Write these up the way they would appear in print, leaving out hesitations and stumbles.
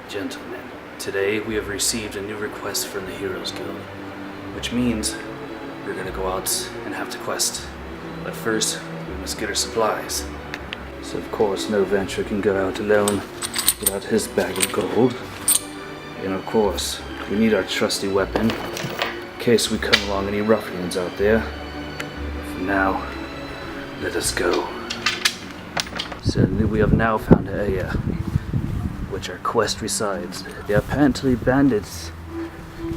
Gentlemen, today we have received a new request from the Heroes Guild, which means we're gonna go out and have to quest. But first, we must get our supplies. So of course, no venture can go out alone without his bag of gold. And of course, we need our trusty weapon in case we come along any ruffians out there. For now, let us go. So we have now found an area which our quest resides. There are apparently bandits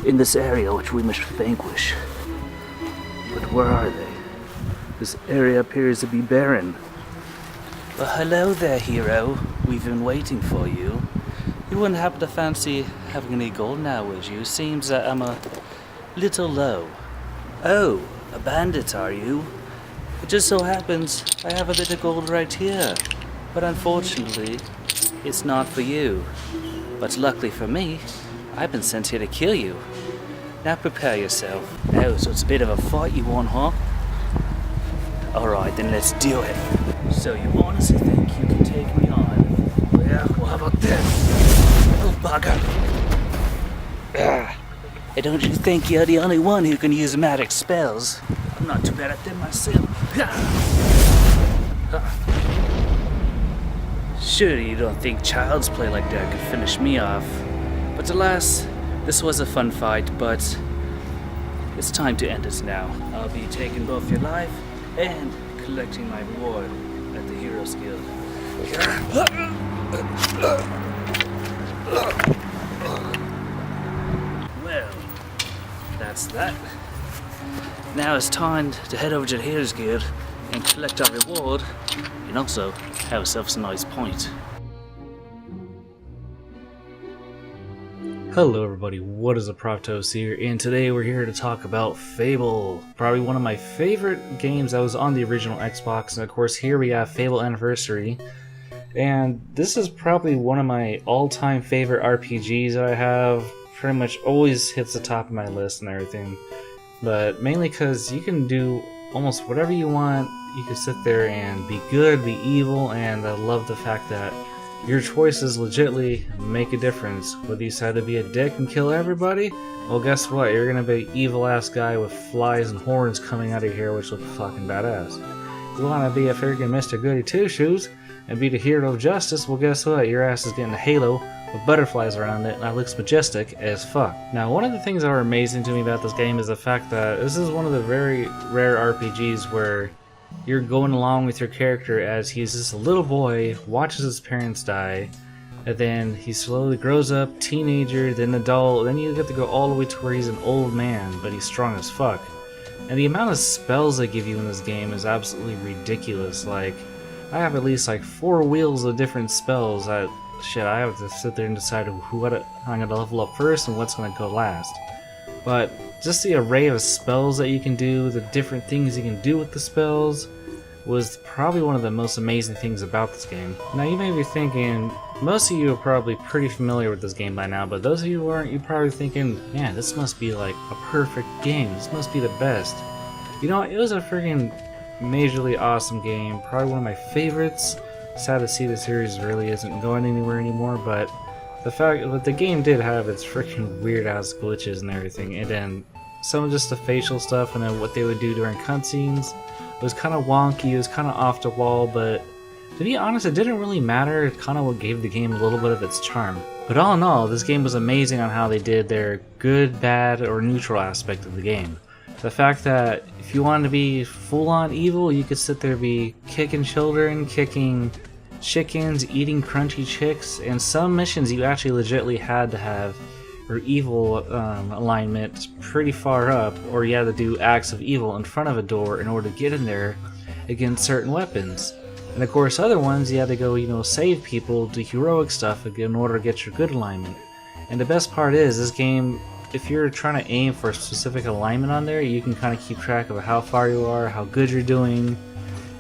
in this area which we must vanquish. But where are they? This area appears to be barren. Well, hello there, hero. We've been waiting for you. You wouldn't happen to fancy having any gold now, would you? Seems that I'm a little low. Oh, a bandit, are you? It just so happens I have a bit of gold right here. But unfortunately, it's not for you. But luckily for me, I've been sent here to kill you. Now prepare yourself. Oh, so it's a bit of a fight you want, huh? Alright, then let's do it. So you honestly think you can take me on? Well, yeah, well, how about this? Little bugger. And don't you think you're the only one who can use magic spells? I'm not too bad at them myself. Surely you don't think child's play like that could finish me off. But alas, this was a fun fight, but it's time to end it now. I'll be taking both your life and collecting my reward at the Heroes Guild. Well, that's that. Now it's time to head over to the Heroes Guild and collect our reward, and also have ourselves a nice point. Hello everybody, what is up, Proptos here, and today we're here to talk about Fable. Probably one of my favorite games that was on the original Xbox, and of course here we have Fable Anniversary. And this is probably one of my all-time favorite RPGs that I have. Pretty much always hits the top of my list and everything. But mainly because you can do almost whatever you want. You can sit there and be good, be evil, and I love the fact that your choices legitimately make a difference. Whether you decide to be a dick and kill everybody, well guess what, you're gonna be an evil ass guy with flies and horns coming out of your hair, which look fucking badass. If you wanna be a freaking Mr. Goody Two Shoes and be the hero of justice, well guess what, your ass is getting a halo with butterflies around it, and that looks majestic as fuck. Now, one of the things that are amazing to me about this game is the fact that this is one of the very rare RPGs where you're going along with your character as he's just a little boy, watches his parents die, and then he slowly grows up, teenager, then adult, then you get to go all the way to where he's an old man, but he's strong as fuck. And the amount of spells they give you in this game is absolutely ridiculous. Like, I have at least like 4 wheels of different spells that, shit, I have to sit there and decide what I'm gonna level up first and what's gonna go last. But just the array of spells that you can do, the different things you can do with the spells, was probably one of the most amazing things about this game. Now you may be thinking, most of you are probably pretty familiar with this game by now, but those of you who aren't, you're probably thinking, man, this must be like a perfect game, this must be the best. You know, it was a freaking majorly awesome game, probably one of my favorites. Sad to see the series really isn't going anywhere anymore, but the fact that the game did have its freaking weird ass glitches and everything, and then some of just the facial stuff and then what they would do during cutscenes was kind of wonky, it was kind of off the wall, but to be honest, it didn't really matter. It kind of what gave the game a little bit of its charm. But all in all, this game was amazing on how they did their good, bad, or neutral aspect of the game. The fact that if you wanted to be full-on evil, you could sit there and be kicking children, kicking chickens, eating crunchy chicks, and some missions you actually legitimately had to have your evil alignment pretty far up, or you had to do acts of evil in front of a door in order to get in there against certain weapons. And of course other ones you had to go, you know, save people, do heroic stuff in order to get your good alignment. And the best part is, this game, if you're trying to aim for a specific alignment on there, you can kind of keep track of how far you are, how good you're doing.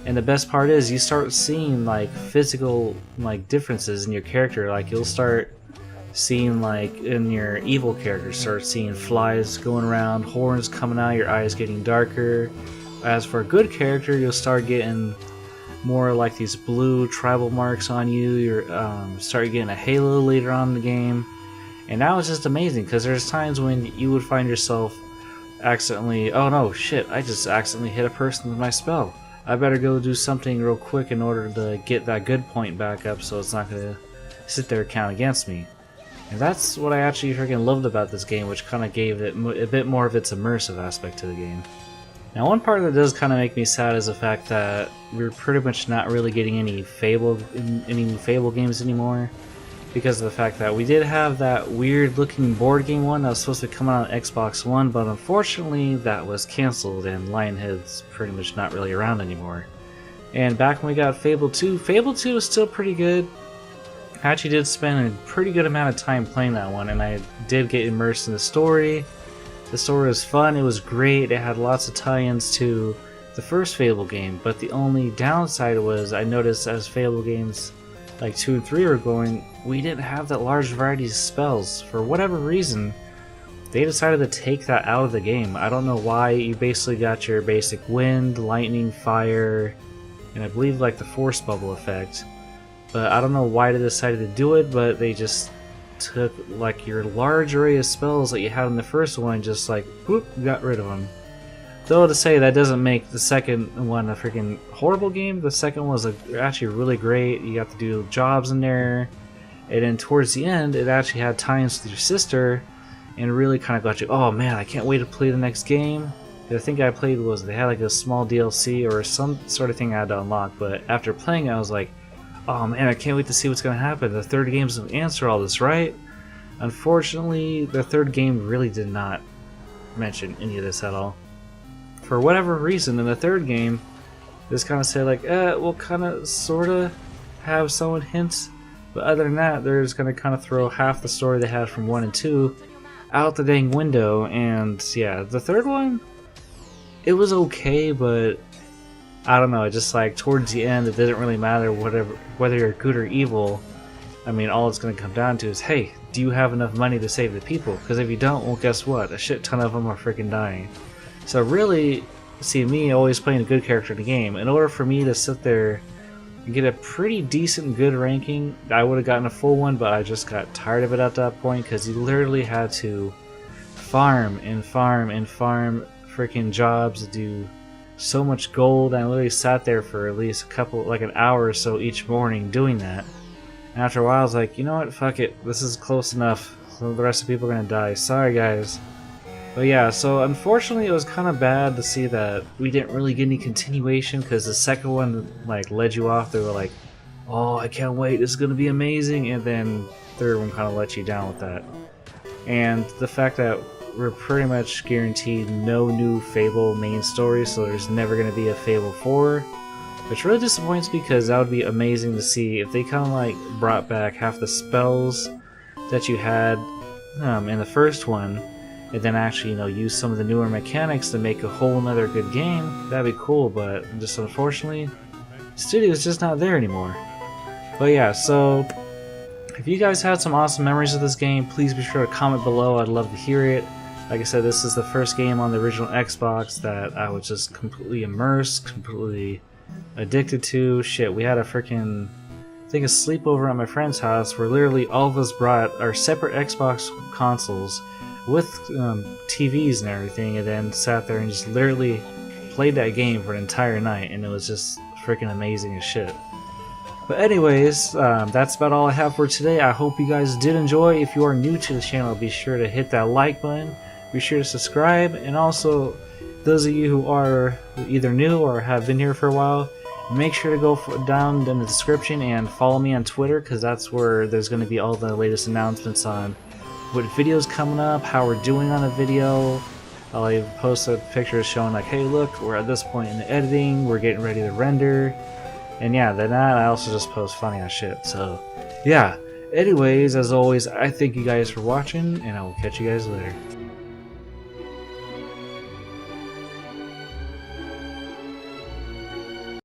And the best part is, you start seeing like physical like differences in your character. Like you'll start seeing, like in your evil character, start seeing flies going around, horns coming out, your eyes getting darker. As for a good character, you'll start getting more like these blue tribal marks on you. You're start getting a halo later on in the game, and that was just amazing because there's times when you would find yourself accidentally, oh no, shit, I just accidentally hit a person with my spell. I better go do something real quick in order to get that good point back up so it's not going to sit there and count against me. And that's what I actually freaking loved about this game, which kind of gave it a bit more of its immersive aspect to the game. Now, one part that does kind of make me sad is the fact that we're pretty much not really getting any Fable games anymore, because of the fact that we did have that weird looking board game one that was supposed to come out on Xbox One, but unfortunately that was cancelled and Lionhead's pretty much not really around anymore. And back when we got Fable 2 is still pretty good. I actually did spend a pretty good amount of time playing that one, and I did get immersed in the story. The story was fun, it was great, it had lots of tie-ins to the first Fable game, but the only downside was I noticed as Fable games like 2 and 3 were going, we didn't have that large variety of spells. For whatever reason, they decided to take that out of the game. I don't know why. You basically got your basic wind, lightning, fire, and I believe like the force bubble effect. But I don't know why they decided to do it, but they just took like your large array of spells that you had in the first one and just like, whoop, got rid of them. Though to say that doesn't make the second one a freaking horrible game. The second one was actually really great. You got to do jobs in there, and then towards the end it actually had tie-ins with your sister and really kind of got you, oh man, I can't wait to play the next game. The thing I played was they had like a small DLC or some sort of thing I had to unlock, but after playing it I was like, oh man, I can't wait to see what's going to happen. The third game's going to answer all this, right? Unfortunately, the third game really did not mention any of this at all. For whatever reason, in the third game, this kind of said like, we'll kind of, sort of have someone hints, but other than that, they're just going to kind of throw half the story they had from 1 and 2 out the dang window. And yeah, the third one, it was okay, but I don't know, just like towards the end, it didn't really matter whether you're good or evil. I mean, all it's going to come down to is, hey, do you have enough money to save the people? Because if you don't, well, guess what? A shit ton of them are freaking dying. So really, see, me always playing a good character in the game, in order for me to sit there and get a pretty decent good ranking, I would have gotten a full one, but I just got tired of it at that point, because you literally had to farm and farm and farm freaking jobs to do so much gold. I literally sat there for at least an hour or so each morning doing that. And after a while I was like, you know what, fuck it, this is close enough, so the rest of the people are gonna die, sorry guys. But yeah, so unfortunately it was kind of bad to see that we didn't really get any continuation, because the second one like led you off, they were like, oh, I can't wait, this is gonna be amazing, and then third one kind of let you down with that. And the fact that we're pretty much guaranteed no new Fable main story, so there's never going to be a Fable 4, which really disappoints me, because that would be amazing to see if they kind of like brought back half the spells that you had in the first one, and then actually, you know, use some of the newer mechanics to make a whole nother good game. That'd be cool, but just unfortunately, the studio's just not there anymore. But yeah, so if you guys had some awesome memories of this game, please be sure to comment below. I'd love to hear it. Like I said, this is the first game on the original Xbox that I was just completely immersed, completely addicted to. Shit, we had a freaking a sleepover at my friend's house where literally all of us brought our separate Xbox consoles with TVs and everything, and then sat there and just literally played that game for an entire night, and it was just freaking amazing as shit. But anyways, that's about all I have for today. I hope you guys did enjoy. If you are new to the channel, be sure to hit that like button. Be sure to subscribe. And also, those of you who are either new or have been here for a while, make sure to go down in the description and follow me on Twitter, because that's where there's going to be all the latest announcements on what videos coming up, how we're doing on a video. I'll even post a picture showing like, hey look, we're at this point in the editing, we're getting ready to render. And yeah, then I also just post funny ass shit. So yeah, anyways, as always, I thank you guys for watching, and I will catch you guys later.